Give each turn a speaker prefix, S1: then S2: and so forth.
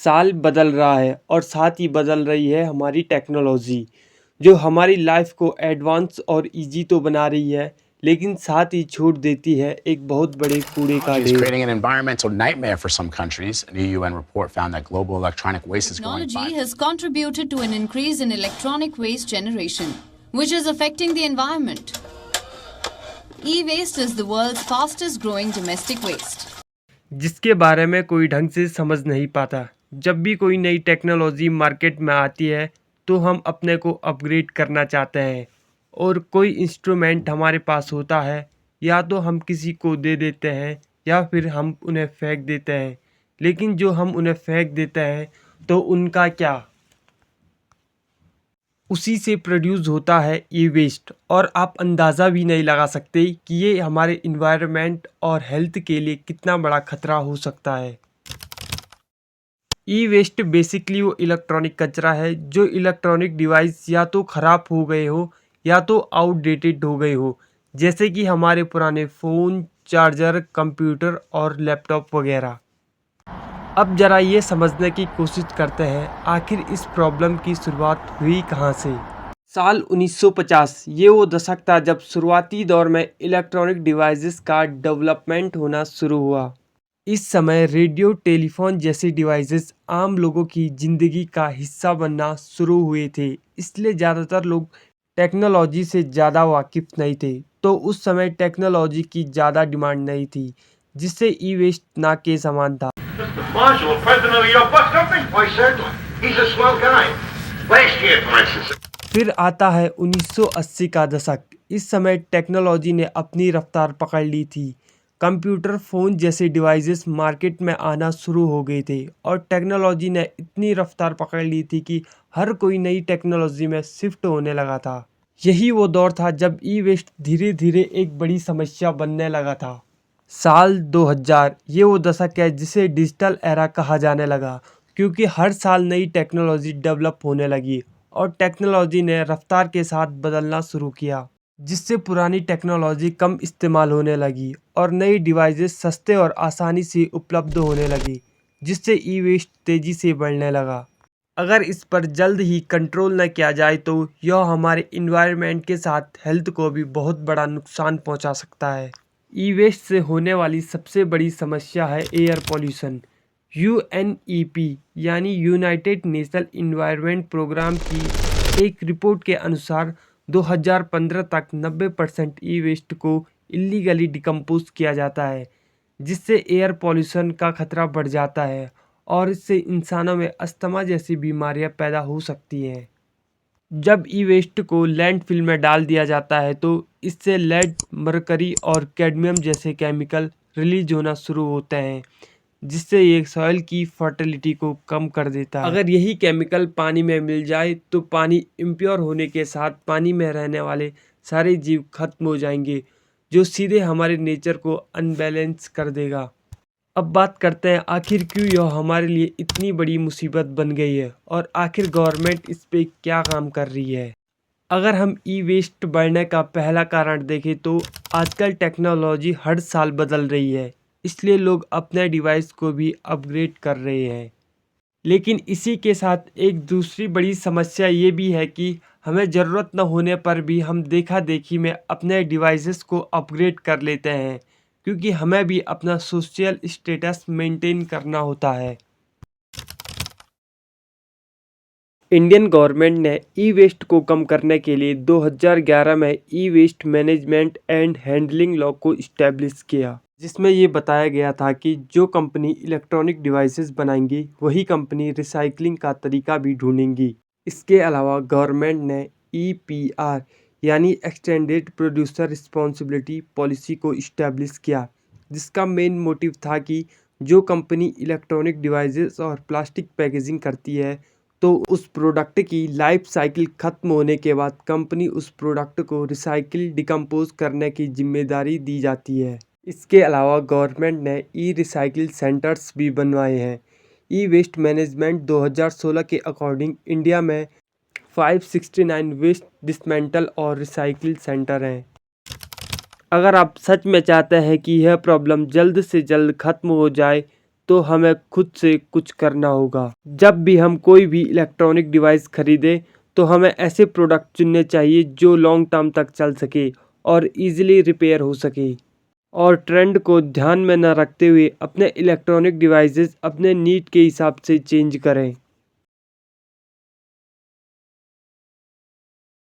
S1: साल बदल रहा है और साथ ही बदल रही है हमारी टेक्नोलॉजी, जो हमारी लाइफ को एडवांस और इजी तो बना रही है, लेकिन साथ ही छोड़ देती है एक बहुत बड़े कूड़े का
S2: Technology is
S1: ढेर।
S2: creating an environmental nightmare for some countries. A new UN report found that global electronic waste is growing
S3: Technology
S2: by.
S3: has contributed to an increase in electronic waste generation, which is affecting the environment. E-waste is the world's fastest growing domestic waste.
S1: जिसके बारे में कोई ढंग से समझ नहीं पाता। जब भी कोई नई टेक्नोलॉजी मार्केट में आती है, तो हम अपने को अपग्रेड करना चाहते हैं और कोई इंस्ट्रूमेंट हमारे पास होता है, या तो हम किसी को दे देते हैं या फिर हम उन्हें फेंक देते हैं। लेकिन जो हम उन्हें फेंक देते हैं, तो उनका क्या? उसी से प्रोड्यूस होता है ई वेस्ट, और आप अंदाज़ा भी नहीं लगा सकते कि ये हमारे इन्वायरमेंट और हेल्थ के लिए कितना बड़ा खतरा हो सकता है। ई वेस्ट बेसिकली वो इलेक्ट्रॉनिक कचरा है जो इलेक्ट्रॉनिक डिवाइस या तो ख़राब हो गए हो या तो आउटडेटेड हो गए हो, जैसे कि हमारे पुराने फ़ोन, चार्जर, कंप्यूटर और लैपटॉप वगैरह। अब ज़रा ये समझने की कोशिश करते हैं आखिर इस प्रॉब्लम की शुरुआत हुई कहाँ से। साल 1950 ये वो दशक था जब शुरुआती दौर में इलेक्ट्रॉनिक डिवाइसेस का डेवलपमेंट होना शुरू हुआ। इस समय रेडियो, टेलीफोन जैसे डिवाइसेस आम लोगों की ज़िंदगी का हिस्सा बनना शुरू हुए थे, इसलिए ज़्यादातर लोग टेक्नोलॉजी से ज़्यादा वाकिफ़ नहीं थे। तो उस समय टेक्नोलॉजी की ज़्यादा डिमांड नहीं थी, जिससे ई वेस्ट ना के समान था।
S4: Mr. Marshall, president of your bus company? Why, certainly. He's a swell guy. Last year, for instance.
S1: फिर आता है 1980 का दशक। इस समय टेक्नोलॉजी ने अपनी रफ्तार पकड़ ली थी। कंप्यूटर, फ़ोन जैसे डिवाइसेस मार्केट में आना शुरू हो गए थे और टेक्नोलॉजी ने इतनी रफ्तार पकड़ ली थी कि हर कोई नई टेक्नोलॉजी में शिफ्ट होने लगा था। यही वो दौर था जब ई वेस्ट धीरे धीरे एक बड़ी समस्या बनने लगा था। साल 2000 ये वो दशक है जिसे डिजिटल एरा कहा जाने लगा, क्योंकि हर साल नई टेक्नोलॉजी डेवलप होने लगी और टेक्नोलॉजी ने रफ्तार के साथ बदलना शुरू किया, जिससे पुरानी टेक्नोलॉजी कम इस्तेमाल होने लगी और नई डिवाइसेस सस्ते और आसानी से उपलब्ध होने लगी, जिससे ई वेस्ट तेज़ी से बढ़ने लगा। अगर इस पर जल्द ही कंट्रोल न किया जाए तो यह हमारे इन्वायरमेंट के साथ हेल्थ को भी बहुत बड़ा नुकसान पहुंचा सकता है। ई वेस्ट से होने वाली सबसे बड़ी समस्या है एयर पॉल्यूशन। यूएनईपी यानी यूनाइटेड नेशन इन्वायरमेंट प्रोग्राम की एक रिपोर्ट के अनुसार 2015 तक 90% ई वेस्ट को इलीगली डिकम्पोज किया जाता है, जिससे एयर पॉल्यूशन का खतरा बढ़ जाता है और इससे इंसानों में अस्थमा जैसी बीमारियां पैदा हो सकती हैं। जब ई वेस्ट को लैंडफिल में डाल दिया जाता है तो इससे लेड, मरकरी और कैडमियम जैसे केमिकल रिलीज होना शुरू होते हैं, जिससे ये सॉइल की फर्टिलिटी को कम कर देता है। अगर यही केमिकल पानी में मिल जाए तो पानी इम्प्योर होने के साथ पानी में रहने वाले सारे जीव खत्म हो जाएंगे, जो सीधे हमारे नेचर को अनबैलेंस कर देगा। अब बात करते हैं आखिर क्यों यह हमारे लिए इतनी बड़ी मुसीबत बन गई है और आखिर गवर्नमेंट इस पे क्या काम कर रही है। अगर हम ई वेस्ट बढ़ने का पहला कारण देखें तो आजकल टेक्नोलॉजी हर साल बदल रही है, इसलिए लोग अपने डिवाइस को भी अपग्रेड कर रहे हैं। लेकिन इसी के साथ एक दूसरी बड़ी समस्या ये भी है कि हमें ज़रूरत न होने पर भी हम देखा देखी में अपने डिवाइसेस को अपग्रेड कर लेते हैं, क्योंकि हमें भी अपना सोशल स्टेटस मेंटेन करना होता है। इंडियन गवर्नमेंट ने ई वेस्ट को कम करने के लिए 2011 में E waste management and handling law को इस्टेब्लिश किया, जिसमें ये बताया गया था कि जो कंपनी इलेक्ट्रॉनिक डिवाइसेस बनाएंगी वही कंपनी रिसाइकलिंग का तरीका भी ढूंढेंगी। इसके अलावा गवर्नमेंट ने ईपीआर यानी एक्सटेंडेड प्रोड्यूसर रिस्पॉन्सिबिलिटी पॉलिसी को इस्टेब्लिश किया, जिसका मेन मोटिव था कि जो कंपनी इलेक्ट्रॉनिक डिवाइसेस और प्लास्टिक पैकेजिंग करती है तो उस प्रोडक्ट की लाइफ साइकिल ख़त्म होने के बाद कंपनी उस प्रोडक्ट को रिसाइकिल डिकम्पोज करने की जिम्मेदारी दी जाती है। इसके अलावा गवर्नमेंट ने ई रिसाइकिल सेंटर्स भी बनवाए हैं। ई वेस्ट मैनेजमेंट 2016 के अकॉर्डिंग इंडिया में 569 वेस्ट डिसमेंटल और रिसाइकिल सेंटर हैं। अगर आप सच में चाहते हैं कि यह प्रॉब्लम जल्द से जल्द ख़त्म हो जाए तो हमें खुद से कुछ करना होगा। जब भी हम कोई भी इलेक्ट्रॉनिक डिवाइस खरीदें तो हमें ऐसे प्रोडक्ट चुनने चाहिए जो लॉन्ग टर्म तक चल सके और इजीली रिपेयर हो सके। और ट्रेंड को ध्यान में न रखते हुए अपने इलेक्ट्रॉनिक डिवाइसेस अपने नीड के हिसाब से चेंज करें।